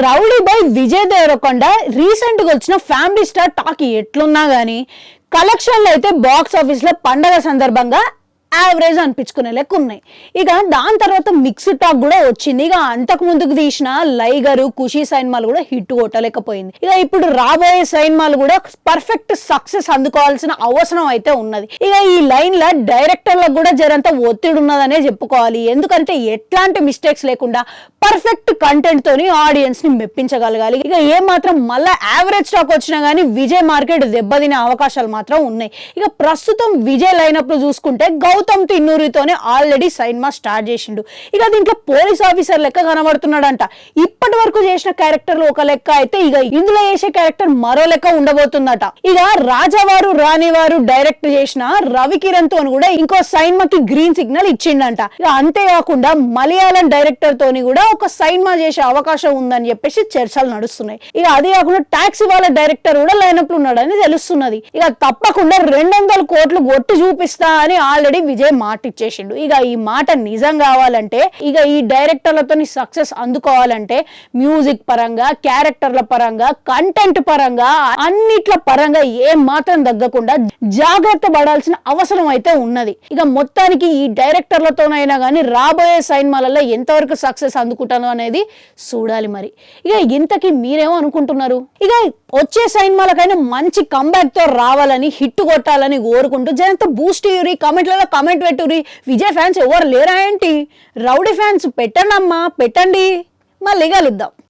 Rowdy boy Vijay Devarakonda recent గా వచ్చిన family star talk ఎట్లున్నా గానీ కలెక్షన్లు అయితే బాక్స్ ఆఫీస్ లో పండగ సందర్భంగా యావరేజ్ అనిపించుకునే లెక్క ఉన్నాయి. ఇక దాని తర్వాత మిక్స్డ్ టాక్ కూడా వచ్చింది. ఇక అంతకు ముందుకు తీసిన లైగరు ఖుషి సినిమాలు కూడా హిట్ కొట్టలేకపోయింది. ఇక ఇప్పుడు రాబోయే సినిమాలు కూడా పర్ఫెక్ట్ సక్సెస్ అందుకోవాల్సిన అవసరం అయితే ఉన్నది. ఇక ఈ లైన్ లో డైరెక్టర్లకు కూడా జరంత ఒత్తిడి ఉన్నదనే చెప్పుకోవాలి. ఎందుకంటే ఎట్లాంటి మిస్టేక్స్ లేకుండా పర్ఫెక్ట్ కంటెంట్ తోని ఆడియన్స్ ని మెప్పించగలగాలి. ఇక ఏ మాత్రం మళ్ళా యావరేజ్ స్టాక్ వచ్చినా గానీ విజయ్ మార్కెట్ దెబ్బతినే అవకాశాలు మాత్రం ఉన్నాయి. ఇక ప్రస్తుతం విజయ్ లైనప్ లో చూసుకుంటే గౌతమ్ తిన్నూరితోనే ఆల్రెడీ సినిమా స్టార్ట్ చేసిండు. ఇక దీంట్లో పోలీస్ ఆఫీసర్ లెక్క కనబడుతున్నాడంట. ఇప్పటి వరకు చేసిన క్యారెక్టర్లు ఒక లెక్క అయితే ఇక ఇందులో చేసే క్యారెక్టర్ మరో లెక్క ఉండబోతుందట. ఇక రాజావారు రాణివారు డైరెక్ట్ చేసిన రవికిరణ్ తో కూడా ఇంకో సినిమాకి గ్రీన్ సిగ్నల్ ఇచ్చిండంట. ఇక అంతేకాకుండా మలయాళం డైరెక్టర్ తోని కూడా ఒక సినిమా చేసే అవకాశం ఉందని చెప్పేసి చర్చలు నడుస్తున్నాయి. ఇక అదే కాకుండా టాక్సీ వాళ్ళ డైరెక్టర్ కూడా లైనప్ లో ఉన్నాడని తెలుస్తున్నది. ఇక తప్పకుండా 200 కోట్లు కొట్టి చూపిస్తా అని ఆల్రెడీ విజయ్ మాట ఇచ్చేసిండు. ఇక ఈ మాట నిజం కావాలంటే ఇక ఈ డైరెక్టర్లతో సక్సెస్ అందుకోవాలంటే మ్యూజిక్ పరంగా, క్యారెక్టర్ల పరంగా, కంటెంట్ పరంగా, అన్నిట్ల పరంగా ఏం మాత్రం తగ్గకుండా జాగ్రత్త పడాల్సిన అవసరం అయితే ఉన్నది. ఇక మొత్తానికి ఈ డైరెక్టర్లతోనైనా కానీ రాబోయే సినిమాలలో ఎంతవరకు సక్సెస్ అందుకుంటాను అనేది చూడాలి. మరి ఇక ఇంతకీ మీరేమో అనుకుంటున్నారు? ఇక వచ్చే సినిమాలకైనా మంచి కంబ్యాక్ తో రావాలని, హిట్ కొట్టాలని కోరుకుంటూ జనంతో బూస్ట్ ఇవ్వరి, కామెంట్లలో కామెంట్ పెట్టుర్రి. విజయ్ ఫ్యాన్స్ ఎవరు లేరా ఏంటి? రౌడీ ఫ్యాన్స్ పెట్టండి అమ్మా, పెట్టండి. మళ్ళీ కలుద్దాం.